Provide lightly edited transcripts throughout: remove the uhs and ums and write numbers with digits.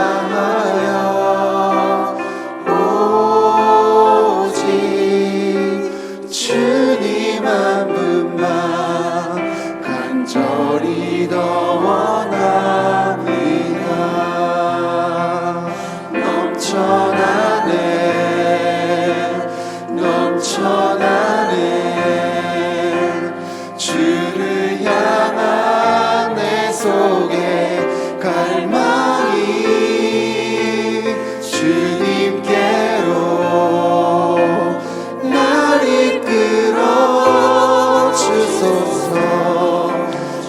다하여 오직 주님 한 분만 간절히 더 원합니다. 넘쳐나네 주를 향한 내 속에 갈망이 주님께로 날 이끌어 주소서.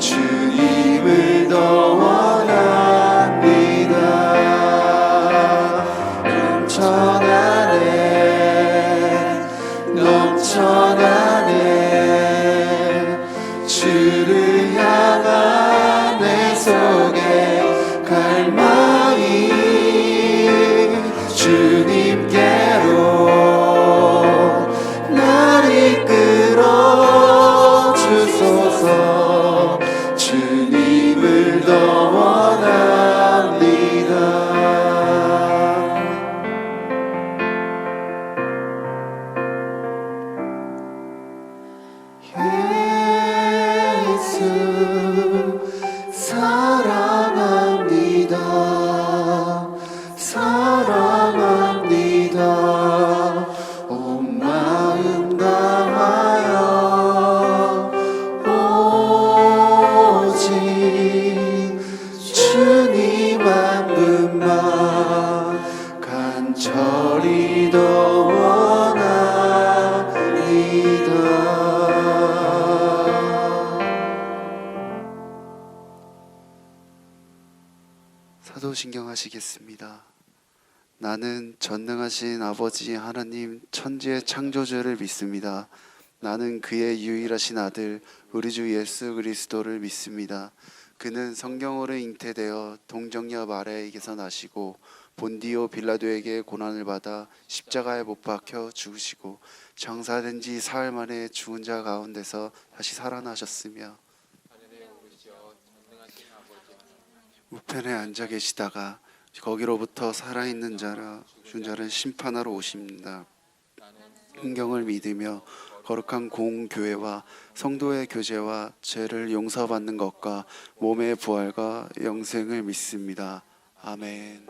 주님을 더 원합니다. 넘쳐나네 주를 향한 내 속에 갈망이 주님께로 날 이끌어 주소서. 주님을 더 원합니다. 사랑합니다. 사랑합니다. 온 마음 다하여 오직 주님 한 분만 간절히 더 원합니다. 사도신경 하시겠습니다. 나는 전능하신 아버지 하나님 천지의 창조주를 믿습니다. 나는 그의 유일하신 아들 우리 주 예수 그리스도를 믿습니다. 그는 성경으로 잉태되어 동정녀 마리아에게서 나시고 본디오 빌라도에게 고난을 받아 십자가에 못 박혀 죽으시고 장사된 지 사흘 만에 죽은 자 가운데서 다시 살아나셨으며 우편에 앉아 계시다가 거기로부터 살아있는 자라 죽은 자를 심판하러 오십니다. 성경을 믿으며 거룩한 공교회와 성도의 교제와 죄를 용서받는 것과 몸의 부활과 영생을 믿습니다. 아멘.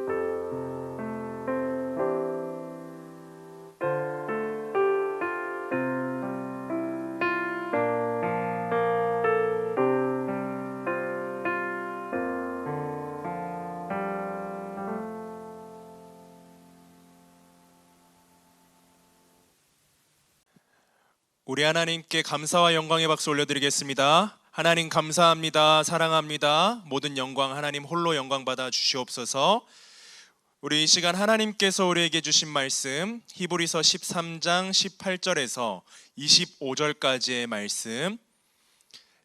우리 하나님께 감사와 영광의 박수 올려드리겠습니다. 하나님 감사합니다. 사랑합니다. 모든 영광 하나님 홀로 영광 받아 주시옵소서. 우리 이 시간 하나님께서 우리에게 주신 말씀 히브리서 13장 18절에서 25절까지의 말씀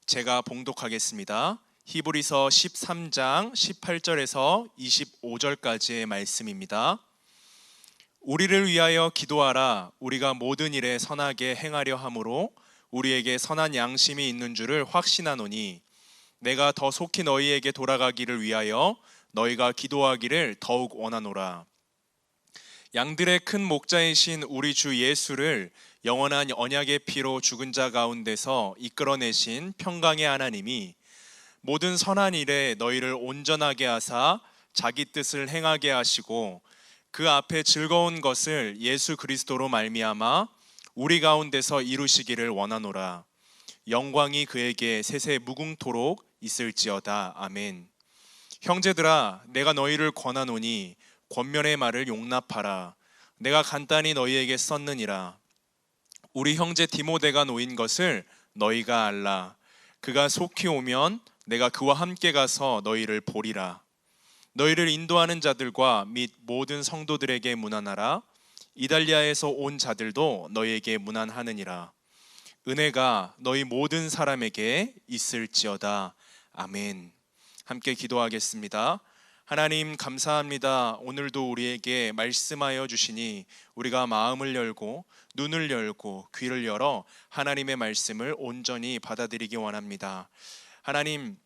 제가 봉독하겠습니다. 히브리서 13장 18절에서 25절까지의 말씀입니다. 우리를 위하여 기도하라. 우리가 모든 일에 선하게 행하려 함으로 우리에게 선한 양심이 있는 줄을 확신하노니 내가 더 속히 너희에게 돌아가기를 위하여 너희가 기도하기를 더욱 원하노라. 양들의 큰 목자이신 우리 주 예수를 영원한 언약의 피로 죽은 자 가운데서 이끌어내신 평강의 하나님이 모든 선한 일에 너희를 온전하게 하사 자기 뜻을 행하게 하시고 그 앞에 즐거운 것을 예수 그리스도로 말미암아 우리 가운데서 이루시기를 원하노라. 영광이 그에게 세세 무궁토록 있을지어다. 아멘. 형제들아, 내가 너희를 권하노니 권면의 말을 용납하라. 내가 간단히 너희에게 썼느니라. 우리 형제 디모데가 놓인 것을 너희가 알라. 그가 속히 오면 내가 그와 함께 가서 너희를 보리라. 너희를 인도하는 자들과 및 모든 성도들에게 문안하라. 이달리아에서 온 자들도 너희에게 문안하느니라. 은혜가 너희 모든 사람에게 있을지어다. 아멘. 함께 기도하겠습니다. 하나님 감사합니다. 오늘도 우리에게 말씀하여 주시니 우리가 마음을 열고 눈을 열고 귀를 열어 하나님의 말씀을 온전히 받아들이기 원합니다. 하나님,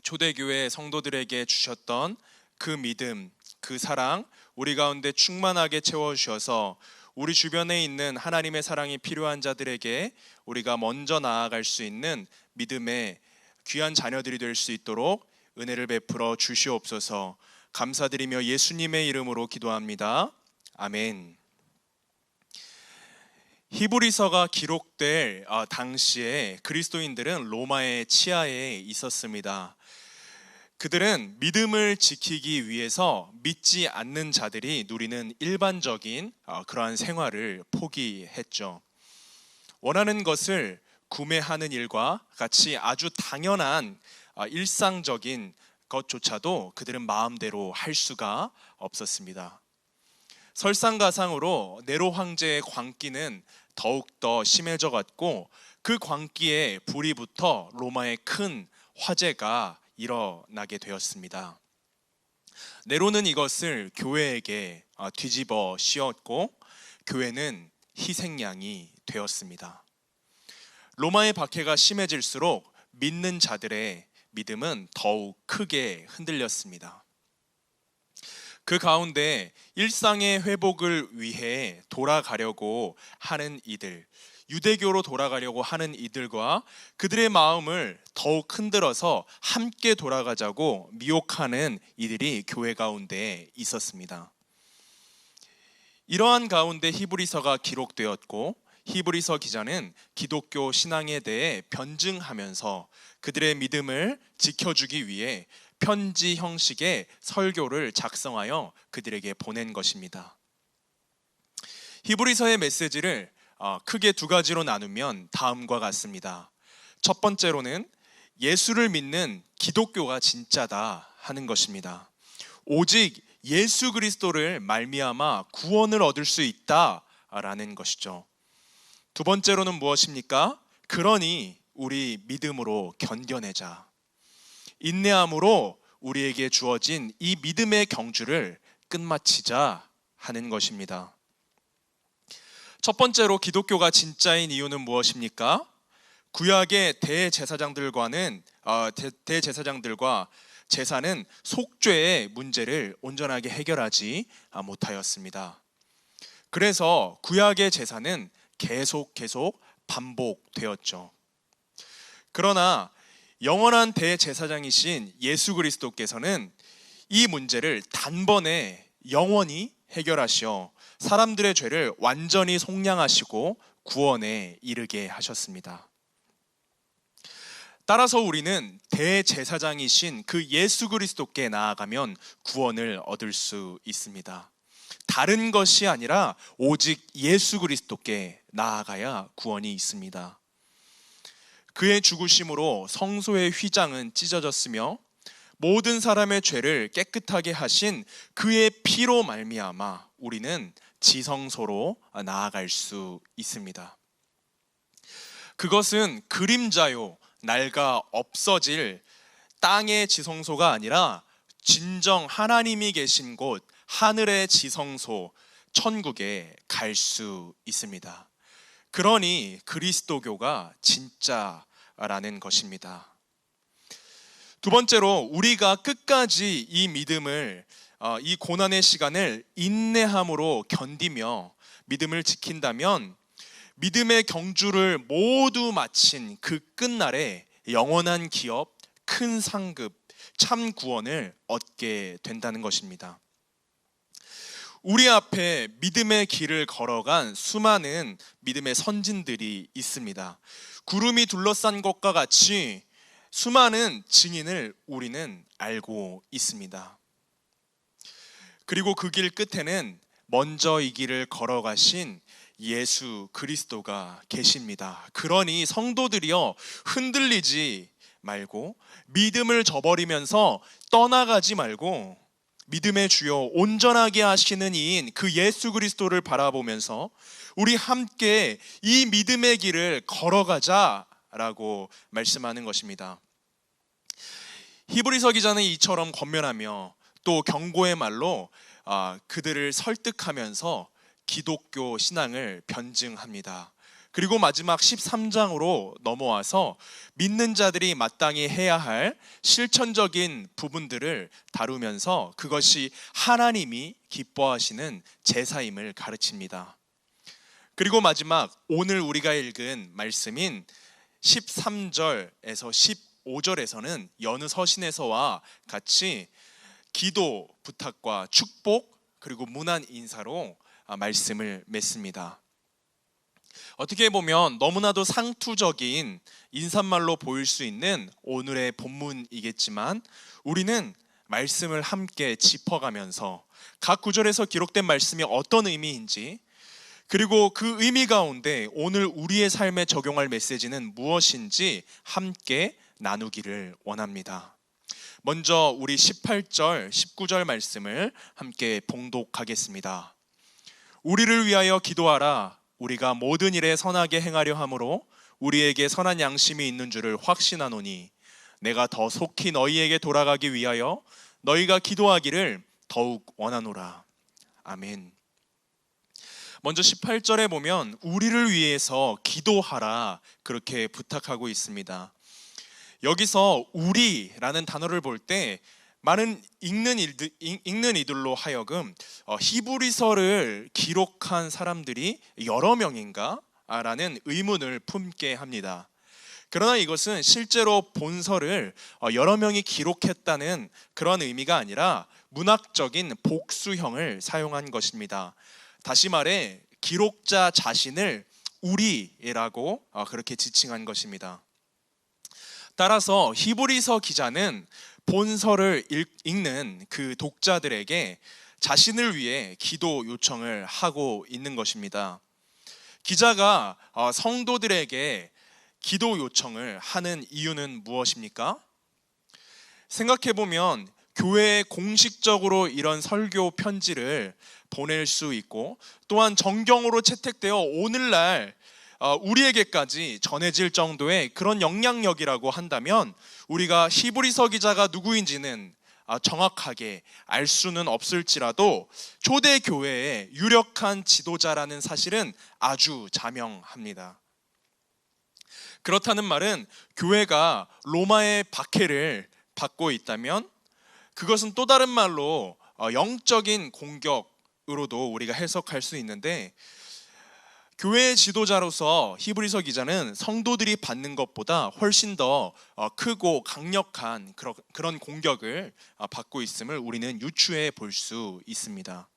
초대교회 성도들에게 주셨던 그 믿음, 그 사랑 우리 가운데 충만하게 채워주셔서 우리 주변에 있는 하나님의 사랑이 필요한 자들에게 우리가 먼저 나아갈 수 있는 믿음의 귀한 자녀들이 될 수 있도록 은혜를 베풀어 주시옵소서. 감사드리며 예수님의 이름으로 기도합니다. 아멘. 히브리서가 기록될 당시에 그리스도인들은 로마의 치하에 있었습니다. 그들은 믿음을 지키기 위해서 믿지 않는 자들이 누리는 일반적인 그러한 생활을 포기했죠. 원하는 것을 구매하는 일과 같이 아주 당연한 일상적인 것조차도 그들은 마음대로 할 수가 없었습니다. 설상가상으로 네로 황제의 광기는 더욱더 심해져 갔고 그 광기에 불이 붙어 로마에 큰 화재가 일어나게 되었습니다. 네로는 이것을 교회에게 뒤집어 씌웠고 교회는 희생양이 되었습니다. 로마의 박해가 심해질수록 믿는 자들의 믿음은 더욱 크게 흔들렸습니다. 그 가운데 일상의 회복을 위해 돌아가려고 하는 이들, 유대교로 돌아가려고 하는 이들과 그들의 마음을 더욱 흔들어서 함께 돌아가자고 미혹하는 이들이 교회 가운데 있었습니다. 이러한 가운데 히브리서가 기록되었고 히브리서 기자는 기독교 신앙에 대해 변증하면서 그들의 믿음을 지켜주기 위해 편지 형식의 설교를 작성하여 그들에게 보낸 것입니다. 히브리서의 메시지를 크게 두 가지로 나누면 다음과 같습니다. 첫 번째로는 예수를 믿는 기독교가 진짜다 하는 것입니다. 오직 예수 그리스도를 말미암아 구원을 얻을 수 있다라는 것이죠. 두 번째로는 무엇입니까? 그러니 우리 믿음으로 견뎌내자. 인내함으로 우리에게 주어진 이 믿음의 경주를 끝마치자 하는 것입니다. 첫 번째로 기독교가 진짜인 이유는 무엇입니까? 구약의 대제사장들과 제사는 속죄의 문제를 온전하게 해결하지 못하였습니다. 그래서 구약의 제사는 계속 반복되었죠. 그러나 영원한 대제사장이신 예수 그리스도께서는 이 문제를 단번에 영원히 해결하시어 사람들의 죄를 완전히 속량하시고 구원에 이르게 하셨습니다. 따라서 우리는 대제사장이신 그 예수 그리스도께 나아가면 구원을 얻을 수 있습니다. 다른 것이 아니라 오직 예수 그리스도께 나아가야 구원이 있습니다. 그의 죽으심으로 성소의 휘장은 찢어졌으며 모든 사람의 죄를 깨끗하게 하신 그의 피로 말미암아 우리는 지성소로 나아갈 수 있습니다. 그것은 그림자요 낡아 없어질 땅의 지성소가 아니라 진정 하나님이 계신 곳 하늘의 지성소 천국에 갈 수 있습니다. 그러니 그리스도교가 진짜라는 것입니다. 두 번째로 우리가 끝까지 이 믿음을 이 고난의 시간을 인내함으로 견디며 믿음을 지킨다면 믿음의 경주를 모두 마친 그 끝날에 영원한 기업, 큰 상급, 참 구원을 얻게 된다는 것입니다. 우리 앞에 믿음의 길을 걸어간 수많은 믿음의 선진들이 있습니다. 구름이 둘러싼 것과 같이 수많은 증인을 우리는 알고 있습니다. 그리고 그 길 끝에는 먼저 이 길을 걸어가신 예수 그리스도가 계십니다. 그러니 성도들이여 흔들리지 말고 믿음을 저버리면서 떠나가지 말고 믿음의 주요 온전하게 하시는 이인 그 예수 그리스도를 바라보면서 우리 함께 이 믿음의 길을 걸어가자라고 말씀하는 것입니다. 히브리서 기자는 이처럼 권면하며 또 경고의 말로 그들을 설득하면서 기독교 신앙을 변증합니다. 그리고 마지막 13장으로 넘어와서 믿는 자들이 마땅히 해야 할 실천적인 부분들을 다루면서 그것이 하나님이 기뻐하시는 제사임을 가르칩니다. 그리고 마지막 오늘 우리가 읽은 말씀인 13절에서 15절에서는 여느 서신에서와 같이 기도 부탁과 축복 그리고 문안 인사로 말씀을 맺습니다. 어떻게 보면 너무나도 상투적인 인사말로 보일 수 있는 오늘의 본문이겠지만 우리는 말씀을 함께 짚어가면서 각 구절에서 기록된 말씀이 어떤 의미인지 그리고 그 의미 가운데 오늘 우리의 삶에 적용할 메시지는 무엇인지 함께 나누기를 원합니다. 먼저 우리 18절, 19절 말씀을 함께 봉독하겠습니다. 우리를 위하여 기도하라. 우리가 모든 일에 선하게 행하려 함으로 우리에게 선한 양심이 있는 줄을 확신하노니 내가 더 속히 너희에게 돌아가기 위하여 너희가 기도하기를 더욱 원하노라. 아멘. 먼저 18절에 보면 우리를 위해서 기도하라 그렇게 부탁하고 있습니다. 여기서 우리라는 단어를 볼 때 많은 읽는 이들로 하여금 히브리서를 기록한 사람들이 여러 명인가? 라는 의문을 품게 합니다. 그러나 이것은 실제로 본서를 여러 명이 기록했다는 그런 의미가 아니라 문학적인 복수형을 사용한 것입니다. 다시 말해 기록자 자신을 우리라고 그렇게 지칭한 것입니다. 따라서 히브리서 기자는 본서를 읽는 그 독자들에게 자신을 위해 기도 요청을 하고 있는 것입니다. 기자가 성도들에게 기도 요청을 하는 이유는 무엇입니까? 생각해보면 교회에 공식적으로 이런 설교 편지를 보낼 수 있고 또한 정경으로 채택되어 오늘날 우리에게까지 전해질 정도의 그런 영향력이라고 한다면 우리가 히브리서 기자가 누구인지는 정확하게 알 수는 없을지라도 초대 교회의 유력한 지도자라는 사실은 아주 자명합니다. 그렇다는 말은 교회가 로마의 박해를 받고 있다면 그것은 또 다른 말로 영적인 공격으로도 우리가 해석할 수 있는데 교회의 지도자로서 히브리서 기자는 성도들이 받는 것보다 훨씬 더 크고 강력한 그런 공격을 받고 있음을 우리는 유추해 볼 수 있습니다.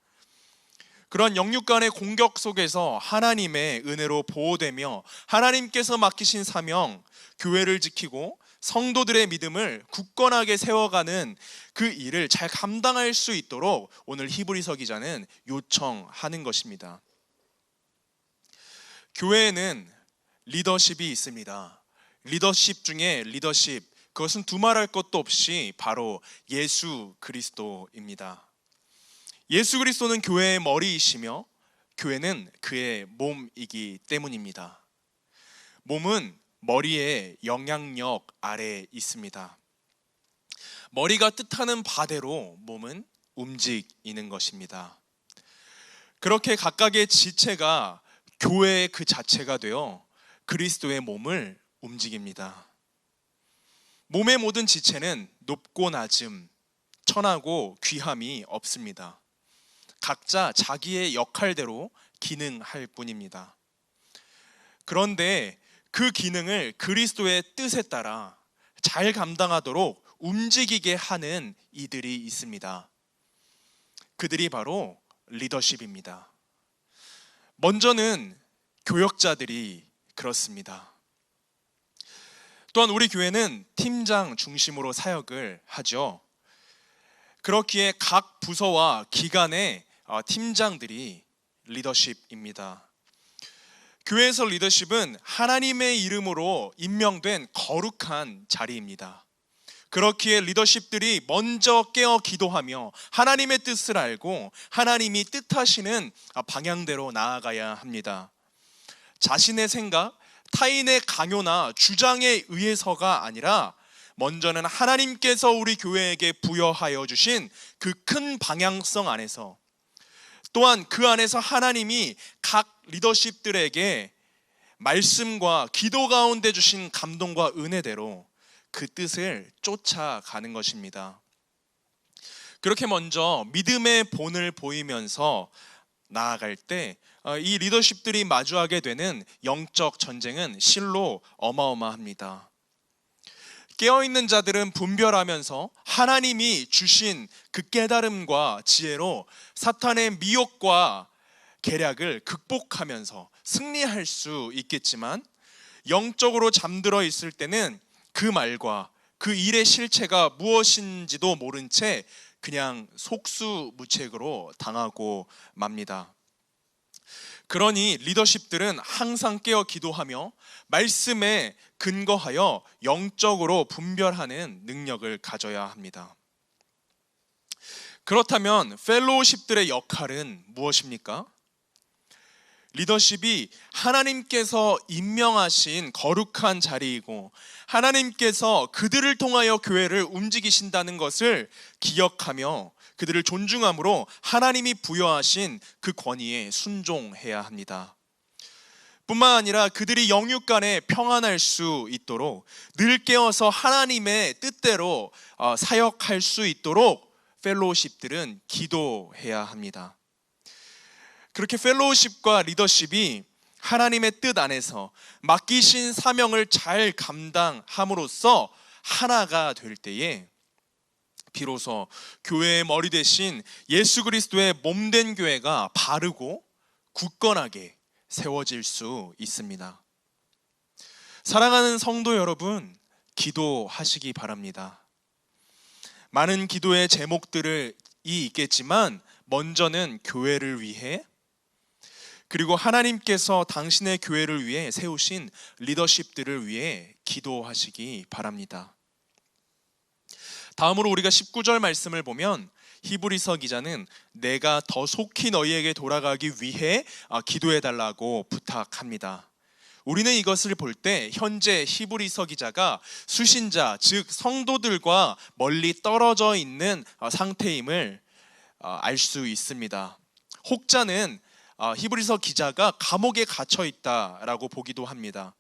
그런 영육 간의 공격 속에서 하나님의 은혜로 보호되며 하나님께서 맡기신 사명, 교회를 지키고 성도들의 믿음을 굳건하게 세워가는 그 일을 잘 감당할 수 있도록 오늘 히브리서 기자는 요청하는 것입니다. 교회에는 리더십이 있습니다. 리더십 중에 리더십, 그것은 두말할 것도 없이 바로 예수 그리스도입니다. 예수 그리스도는 교회의 머리이시며 교회는 그의 몸이기 때문입니다. 몸은 머리의 영향력 아래에 있습니다. 머리가 뜻하는 바대로 몸은 움직이는 것입니다. 그렇게 각각의 지체가 교회의 그 자체가 되어 그리스도의 몸을 움직입니다. 몸의 모든 지체는 높고 낮음, 천하고 귀함이 없습니다. 각자 자기의 역할대로 기능할 뿐입니다. 그런데 그 기능을 그리스도의 뜻에 따라 잘 감당하도록 움직이게 하는 이들이 있습니다. 그들이 바로 리더십입니다. 먼저는 교역자들이 그렇습니다. 또한 우리 교회는 팀장 중심으로 사역을 하죠. 그렇기에 각 부서와 기관의 팀장들이 리더십입니다. 교회에서 리더십은 하나님의 이름으로 임명된 거룩한 자리입니다. 그렇기에 리더십들이 먼저 깨어 기도하며 하나님의 뜻을 알고 하나님이 뜻하시는 방향대로 나아가야 합니다. 자신의 생각, 타인의 강요나 주장에 의해서가 아니라 먼저는 하나님께서 우리 교회에게 부여하여 주신 그 큰 방향성 안에서 또한 그 안에서 하나님이 각 리더십들에게 말씀과 기도 가운데 주신 감동과 은혜대로 그 뜻을 쫓아가는 것입니다. 그렇게 먼저 믿음의 본을 보이면서 나아갈 때 이 리더십들이 마주하게 되는 영적 전쟁은 실로 어마어마합니다. 깨어있는 자들은 분별하면서 하나님이 주신 그 깨달음과 지혜로 사탄의 미혹과 계략을 극복하면서 승리할 수 있겠지만, 영적으로 잠들어 있을 때는 그 말과 그 일의 실체가 무엇인지도 모른 채 그냥 속수무책으로 당하고 맙니다. 그러니 리더십들은 항상 깨어 기도하며 말씀에 근거하여 영적으로 분별하는 능력을 가져야 합니다. 그렇다면 펠로우십들의 역할은 무엇입니까? 리더십이 하나님께서 임명하신 거룩한 자리이고 하나님께서 그들을 통하여 교회를 움직이신다는 것을 기억하며 그들을 존중함으로 하나님이 부여하신 그 권위에 순종해야 합니다. 뿐만 아니라 그들이 영육간에 평안할 수 있도록 늘 깨어서 하나님의 뜻대로 사역할 수 있도록 펠로우십들은 기도해야 합니다. 그렇게 펠로우십과 리더십이 하나님의 뜻 안에서 맡기신 사명을 잘 감당함으로써 하나가 될 때에 비로소 교회의 머리 대신 예수 그리스도의 몸된 교회가 바르고 굳건하게 세워질 수 있습니다. 사랑하는 성도 여러분, 기도하시기 바랍니다. 많은 기도의 제목들이 있겠지만 먼저는 교회를 위해, 그리고 하나님께서 당신의 교회를 위해 세우신 리더십들을 위해 기도하시기 바랍니다. 다음으로 우리가 19절 말씀을 보면 히브리서 기자는 내가 더 속히 너희에게 돌아가기 위해 기도해달라고 부탁합니다. 우리는 이것을 볼 때 현재 히브리서 기자가 수신자, 즉 성도들과 멀리 떨어져 있는 상태임을 알 수 있습니다. 혹자는 히브리서 기자가 감옥에 갇혀 있다라고 보기도 합니다.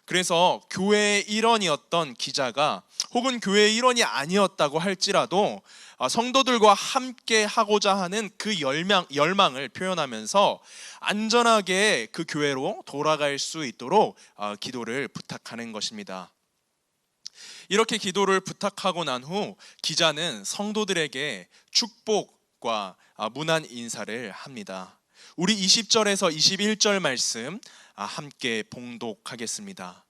그래서 교회의 일원이었던 기자가 혹은 교회의 일원이 아니었다고 할지라도 성도들과 함께 하고자 하는 그 열망을 표현하면서 안전하게 그 교회로 돌아갈 수 있도록 기도를 부탁하는 것입니다. 이렇게 기도를 부탁하고 난 후 기자는 성도들에게 축복과 문안 인사를 합니다. 우리 20절에서 21절 말씀 함께 봉독하겠습니다.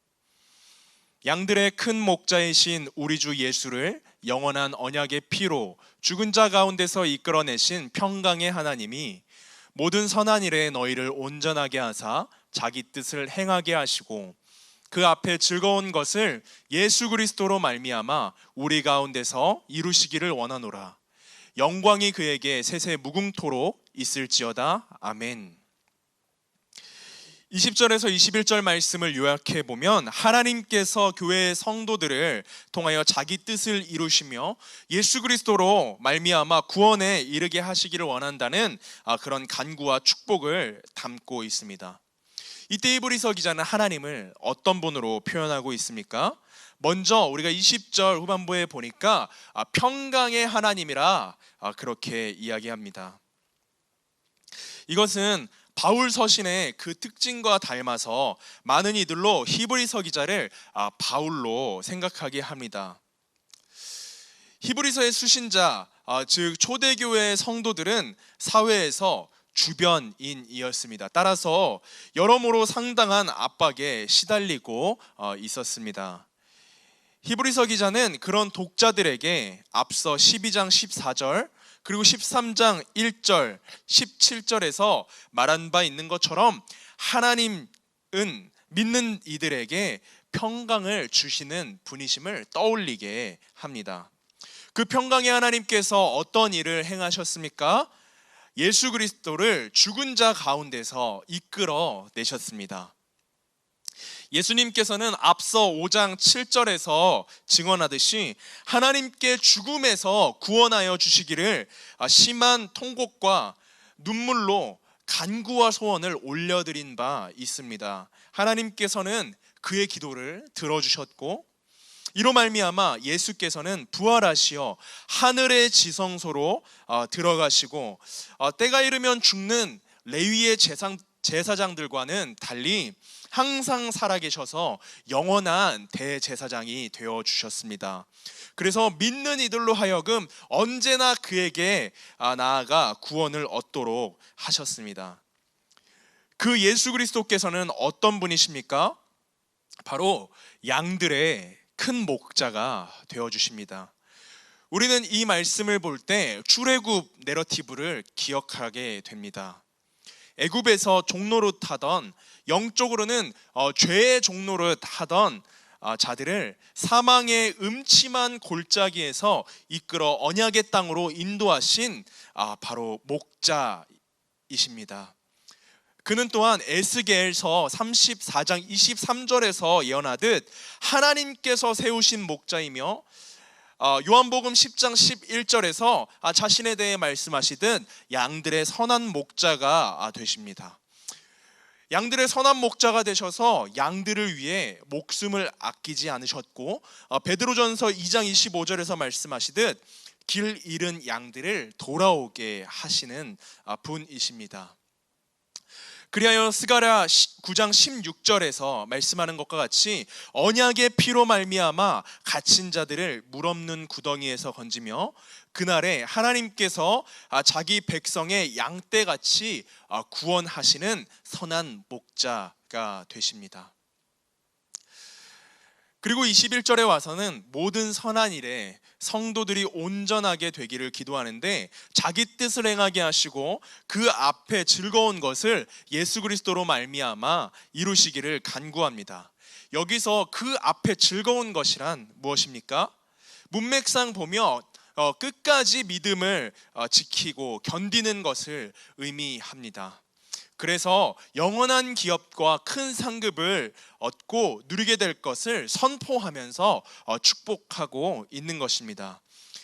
양들의 큰 목자이신 우리 주 예수를 영원한 언약의 피로 죽은 자 가운데서 이끌어내신 평강의 하나님이 모든 선한 일에 너희를 온전하게 하사 자기 뜻을 행하게 하시고 그 앞에 즐거운 것을 예수 그리스도로 말미암아 우리 가운데서 이루시기를 원하노라. 영광이 그에게 세세 무궁토록 있을지어다. 아멘. 20절에서 21절 말씀을 요약해 보면 하나님께서 교회의 성도들을 통하여 자기 뜻을 이루시며 예수 그리스도로 말미암아 구원에 이르게 하시기를 원한다는 그런 간구와 축복을 담고 있습니다. 이때 히브리서 기자는 하나님을 어떤 분으로 표현하고 있습니까? 먼저 우리가 20절 후반부에 보니까 평강의 하나님이라 그렇게 이야기합니다. 이것은 바울 서신의 그 특징과 닮아서 많은 이들로 히브리서 기자를 바울로 생각하게 합니다. 히브리서의 수신자, 즉 초대교회의 성도들은 사회에서 주변인이었습니다. 따라서 여러모로 상당한 압박에 시달리고 있었습니다. 히브리서 기자는 그런 독자들에게 앞서 12장 14절 그리고 13장 1절 17절에서 말한 바 있는 것처럼 하나님은 믿는 이들에게 평강을 주시는 분이심을 떠올리게 합니다. 그 평강의 하나님께서 어떤 일을 행하셨습니까? 예수 그리스도를 죽은 자 가운데서 이끌어 내셨습니다. 예수님께서는 앞서 5장 7절에서 증언하듯이 하나님께 죽음에서 구원하여 주시기를 심한 통곡과 눈물로 간구와 소원을 올려드린 바 있습니다. 하나님께서는 그의 기도를 들어주셨고 이로 말미암아 예수께서는 부활하시어 하늘의 지성소로 들어가시고 때가 이르면 죽는 레위의 제사장들과는 달리 항상 살아계셔서 영원한 대제사장이 되어 주셨습니다. 그래서 믿는 이들로 하여금 언제나 그에게 나아가 구원을 얻도록 하셨습니다. 그 예수 그리스도께서는 어떤 분이십니까? 바로 양들의 큰 목자가 되어 주십니다. 우리는 이 말씀을 볼 때 출애굽 내러티브를 기억하게 됩니다. 애굽에서 종노릇 하던, 영적으로는 죄의 종노릇 하던 자들을 사망의 음침한 골짜기에서 이끌어 언약의 땅으로 인도하신 바로 목자이십니다. 그는 또한 에스겔서 34장 23절에서 예언하듯 하나님께서 세우신 목자이며 요한복음 10장 11절에서 자신에 대해 말씀하시듯 양들의 선한 목자가 되십니다. 양들의 선한 목자가 되셔서 양들을 위해 목숨을 아끼지 않으셨고 베드로전서 2장 25절에서 말씀하시듯 길 잃은 양들을 돌아오게 하시는 분이십니다. 그리하여 스가랴 9장 16절에서 말씀하는 것과 같이 언약의 피로 말미암아 갇힌 자들을 물 없는 구덩이에서 건지며 그날에 하나님께서 자기 백성의 양떼같이 구원하시는 선한 목자가 되십니다. 그리고 21절에 와서는 모든 선한 일에 성도들이 온전하게 되기를 기도하는데 자기 뜻을 행하게 하시고 그 앞에 즐거운 것을 예수 그리스도로 말미암아 이루시기를 간구합니다. 여기서 그 앞에 즐거운 것이란 무엇입니까? 문맥상 보며 끝까지 믿음을 지키고 견디는 것을 의미합니다. 그래서 영원한 기업과 큰 상급을 얻고 누리게 될 것을 선포하면서 축복하고 있는 것입니다.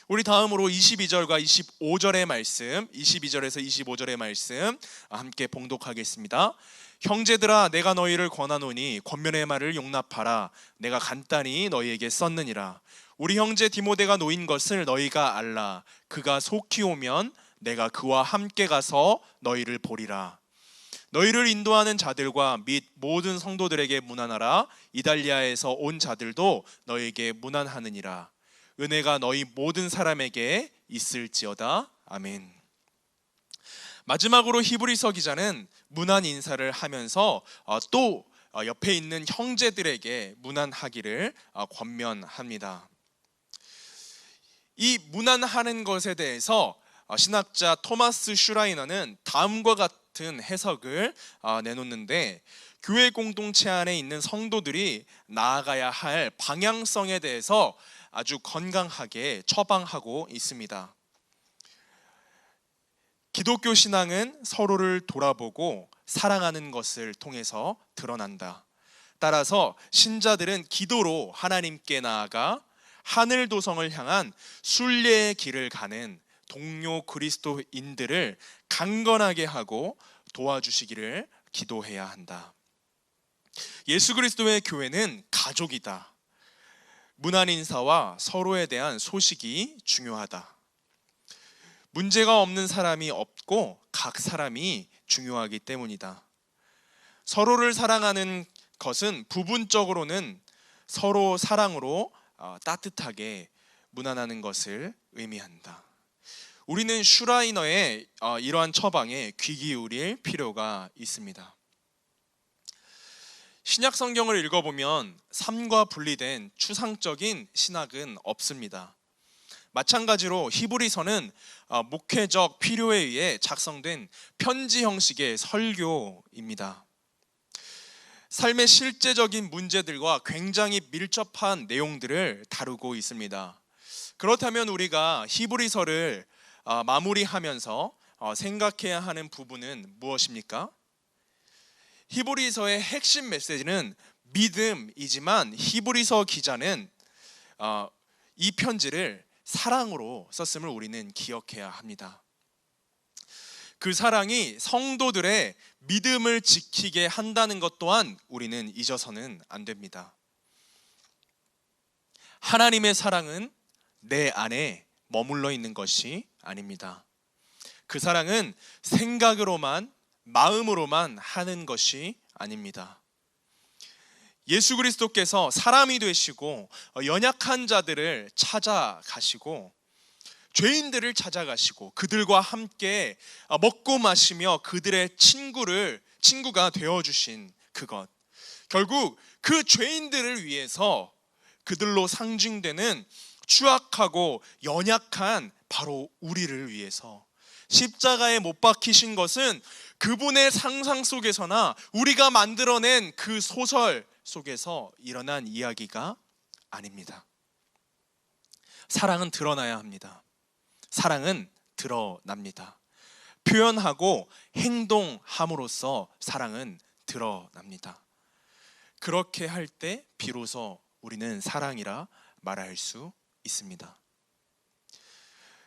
우리 다음으로 22절과 25절의 말씀, 22절에서 25절의 말씀 함께 봉독하겠습니다. 형제들아, 내가 너희를 권하노니 권면의 말을 용납하라. 내가 간단히 너희에게 썼느니라. 우리 형제 디모데가 놓인 것을 너희가 알라. 그가 속히 오면 내가 그와 함께 가서 너희를 보리라. 너희를 인도하는 자들과 및 모든 성도들에게 문안하라. 이달리아에서 온 자들도 너희에게 문안하느니라. 은혜가 너희 모든 사람에게 있을지어다. 아멘. 마지막으로 히브리서 기자는 문안 인사를 하면서 또 옆에 있는 형제들에게 문안하기를 권면합니다. 이 문안하는 것에 대해서 신학자 토마스 슈라이너는 다음과 같은 해석을 내놓는데, 교회 공동체 안에 있는 성도들이 나아가야 할 방향성에 대해서 아주 건강하게 처방하고 있습니다. 기독교 신앙은 서로를 돌아보고 사랑하는 것을 통해서 드러난다. 따라서 신자들은 기도로 하나님께 나아가 하늘 도성을 향한 순례의 길을 가는 동료 그리스도인들을 강건하게 하고 도와주시기를 기도해야 한다. 예수 그리스도의 교회는 가족이다. 문안 인사와 서로에 대한 소식이 중요하다. 문제가 없는 사람이 없고 각 사람이 중요하기 때문이다. 서로를 사랑하는 것은 부분적으로는 서로 사랑으로 따뜻하게 문안하는 것을 의미한다. 우리는 슈라이너의 이러한 처방에 귀 기울일 필요가 있습니다. 신약 성경을 읽어보면 삶과 분리된 추상적인 신학은 없습니다. 마찬가지로 히브리서는 목회적 필요에 의해 작성된 편지 형식의 설교입니다. 삶의 실제적인 문제들과 굉장히 밀접한 내용들을 다루고 있습니다. 그렇다면 우리가 히브리서를 마무리하면서 생각해야 하는 부분은 무엇입니까? 히브리서의 핵심 메시지는 믿음이지만 히브리서 기자는 이 편지를 사랑으로 썼음을 우리는 기억해야 합니다. 그 사랑이 성도들의 믿음을 지키게 한다는 것 또한 우리는 잊어서는 안 됩니다. 하나님의 사랑은 내 안에 머물러 있는 것이 아닙니다. 그 사랑은 생각으로만, 마음으로만 하는 것이 아닙니다. 예수 그리스도께서 사람이 되시고 연약한 자들을 찾아가시고 죄인들을 찾아가시고 그들과 함께 먹고 마시며 그들의 친구가 되어주신 그것, 결국 그 죄인들을 위해서 그들로 상징되는 추악하고 연약한 바로 우리를 위해서 십자가에 못 박히신 것은 그분의 상상 속에서나 우리가 만들어낸 그 소설 속에서 일어난 이야기가 아닙니다. 사랑은 드러나야 합니다. 사랑은 드러납니다. 표현하고 행동함으로써 사랑은 드러납니다. 그렇게 할 때 비로소 우리는 사랑이라 말할 수 있습니다.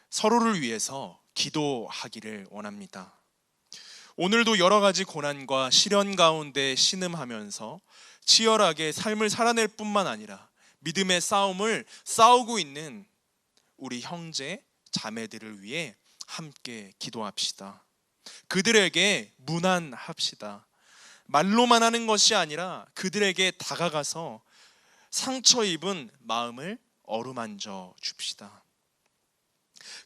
서로를 위해서 기도하기를 원합니다. 오늘도 여러 가지 고난과 시련 가운데 신음하면서 치열하게 삶을 살아낼 뿐만 아니라 믿음의 싸움을 싸우고 있는 우리 형제, 자매들을 위해 함께 기도합시다. 그들에게 문안합시다. 말로만 하는 것이 아니라 그들에게 다가가서 상처 입은 마음을 어루만져 줍시다.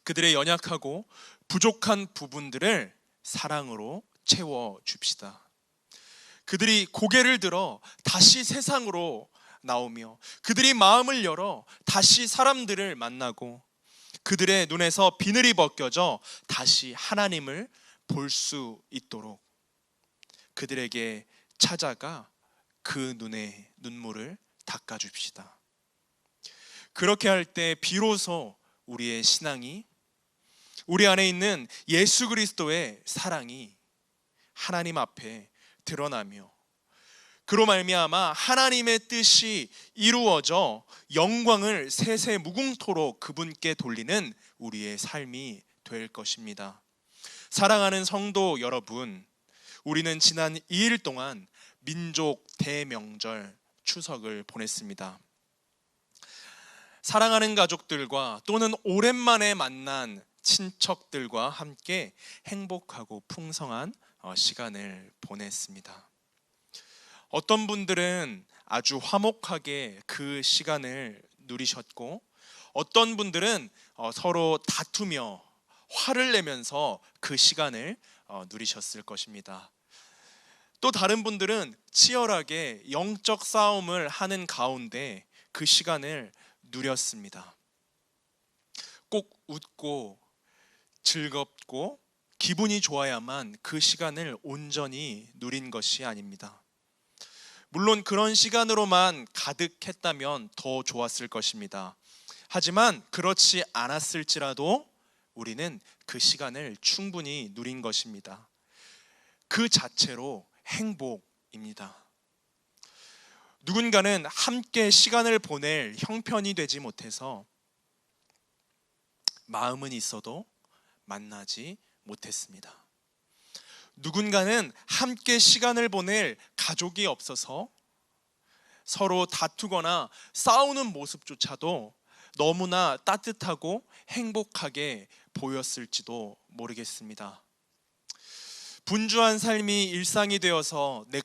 그들의 연약하고 부족한 부분들을 사랑으로 채워 줍시다. 그들이 고개를 들어 다시 세상으로 나오며 그들이 마음을 열어 다시 사람들을 만나고 그들의 눈에서 비늘이 벗겨져 다시 하나님을 볼 수 있도록 그들에게 찾아가 그 눈에 눈물을 닦아줍시다. 그렇게 할 때 비로소 우리의 신앙이, 우리 안에 있는 예수 그리스도의 사랑이 하나님 앞에 드러나며 그로 말미암아 하나님의 뜻이 이루어져 영광을 세세 무궁토록 그분께 돌리는 우리의 삶이 될 것입니다. 사랑하는 성도 여러분, 우리는 지난 2일 동안 민족 대명절 추석을 보냈습니다. 사랑하는 가족들과 또는 오랜만에 만난 친척들과 함께 행복하고 풍성한 시간을 보냈습니다. 어떤 분들은 아주 화목하게 그 시간을 누리셨고 어떤 분들은 서로 다투며 화를 내면서 그 시간을 누리셨을 것입니다. 또 다른 분들은 치열하게 영적 싸움을 하는 가운데 그 시간을 누렸습니다. 꼭 웃고 즐겁고 기분이 좋아야만 그 시간을 온전히 누린 것이 아닙니다. 물론 그런 시간으로만 가득했다면 더 좋았을 것입니다. 하지만 그렇지 않았을지라도 우리는 그 시간을 충분히 누린 것입니다. 그 자체로 행복입니다. 누군가는 함께 시간을 보낼 형편이 되지 못해서 마음은 있어도 만나지 못했습니다. 누군가는 함께 시간을 보낼 가족이 없어서 서로 다투거나 싸우는 모습조차도 너무나 따뜻하고 행복하게 보였을지도 모르겠습니다. 분주한 삶이 일상이 되어서 내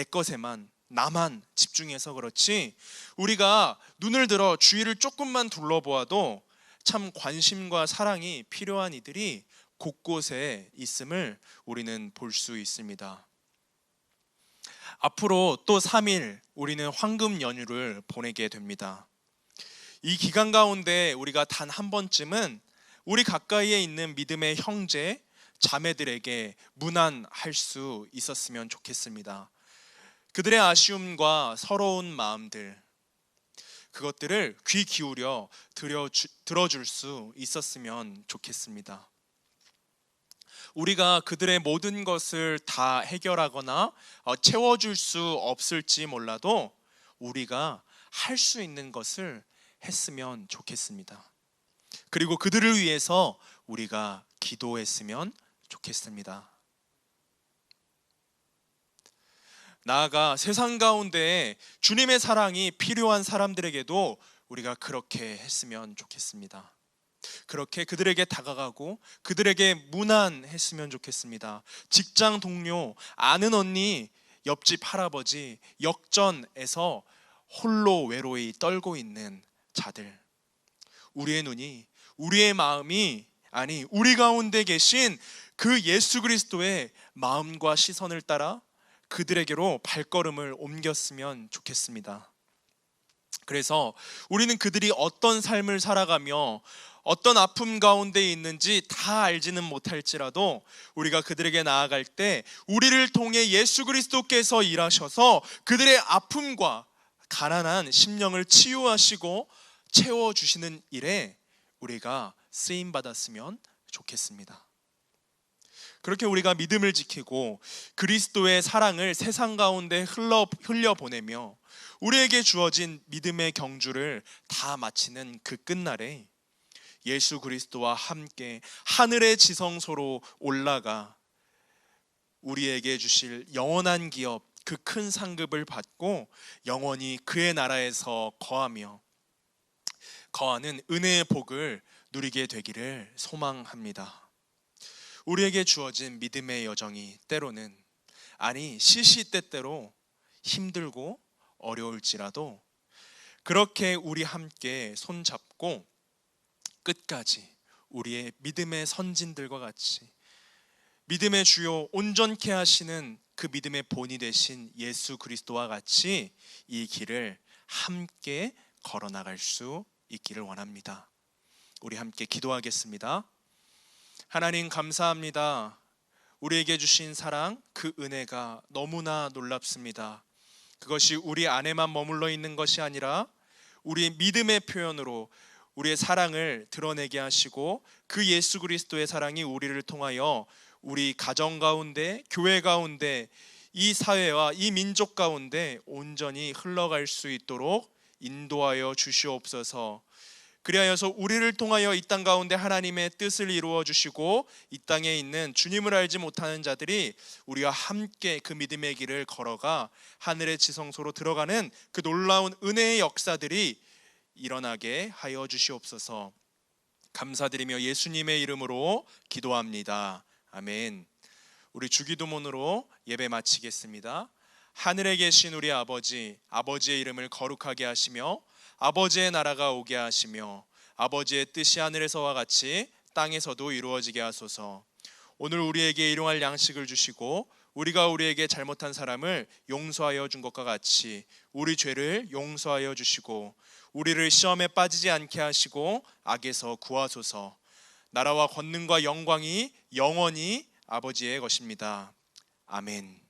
것에만 나만 집중해서 그렇지 우리가 눈을 들어 주위를 조금만 둘러보아도 참 관심과 사랑이 필요한 이들이 곳곳에 있음을 우리는 볼 수 있습니다. 앞으로 또 3일 우리는 황금 연휴를 보내게 됩니다. 이 기간 가운데 우리가 단 한 번쯤은 우리 가까이에 있는 믿음의 형제, 자매들에게 문안할 수 있었으면 좋겠습니다. 그들의 아쉬움과 서러운 마음들, 그것들을 귀 기울여 들어줄 수 있었으면 좋겠습니다. 우리가 그들의 모든 것을 다 해결하거나 채워줄 수 없을지 몰라도 우리가 할 수 있는 것을 했으면 좋겠습니다. 그리고 그들을 위해서 우리가 기도했으면 좋겠습니다. 나아가 세상 가운데 주님의 사랑이 필요한 사람들에게도 우리가 그렇게 했으면 좋겠습니다. 그렇게 그들에게 다가가고 그들에게 무난했으면 좋겠습니다. 직장 동료, 아는 언니, 옆집 할아버지, 역전에서 홀로 외로이 떨고 있는 자들, 우리의 눈이, 우리의 마음이, 아니 우리 가운데 계신 그 예수 그리스도의 마음과 시선을 따라 그들에게로 발걸음을 옮겼으면 좋겠습니다. 그래서 우리는 그들이 어떤 삶을 살아가며 어떤 아픔 가운데 있는지 다 알지는 못할지라도 우리가 그들에게 나아갈 때 우리를 통해 예수 그리스도께서 일하셔서 그들의 아픔과 가난한 심령을 치유하시고 채워주시는 일에 우리가 쓰임받았으면 좋겠습니다. 그렇게 우리가 믿음을 지키고 그리스도의 사랑을 세상 가운데 흘려보내며 우리에게 주어진 믿음의 경주를 다 마치는 그 끝날에 예수 그리스도와 함께 하늘의 지성소로 올라가 우리에게 주실 영원한 기업, 그 큰 상급을 받고 영원히 그의 나라에서 거하는 은혜의 복을 누리게 되기를 소망합니다. 우리에게 주어진 믿음의 여정이 때로는, 아니 시시때때로 힘들고 어려울지라도 그렇게 우리 함께 손잡고 끝까지 우리의 믿음의 선진들과 같이 믿음의 주요 온전케 하시는 그 믿음의 본이 되신 예수 그리스도와 같이 이 길을 함께 걸어나갈 수 있기를 원합니다. 우리 함께 기도하겠습니다. 하나님 감사합니다. 우리에게 주신 사랑, 그 은혜가 너무나 놀랍습니다. 그것이 우리 안에만 머물러 있는 것이 아니라 우리의 믿음의 표현으로 우리의 사랑을 드러내게 하시고 그 예수 그리스도의 사랑이 우리를 통하여 우리 가정 가운데, 교회 가운데, 이 사회와 이 민족 가운데 온전히 흘러갈 수 있도록 인도하여 주시옵소서. 그리하여서 우리를 통하여 이 땅 가운데 하나님의 뜻을 이루어 주시고 이 땅에 있는 주님을 알지 못하는 자들이 우리와 함께 그 믿음의 길을 걸어가 하늘의 지성소로 들어가는 그 놀라운 은혜의 역사들이 일어나게 하여 주시옵소서. 감사드리며 예수님의 이름으로 기도합니다. 아멘. 우리 주기도문으로 예배 마치겠습니다. 하늘에 계신 우리 아버지, 아버지의 이름을 거룩하게 하시며 아버지의 나라가 오게 하시며 아버지의 뜻이 하늘에서와 같이 땅에서도 이루어지게 하소서. 오늘 우리에게 일용할 양식을 주시고 우리가 우리에게 잘못한 사람을 용서하여 준 것과 같이 우리 죄를 용서하여 주시고 우리를 시험에 빠지지 않게 하시고 악에서 구하소서. 나라와 권능과 영광이 영원히 아버지의 것입니다. 아멘.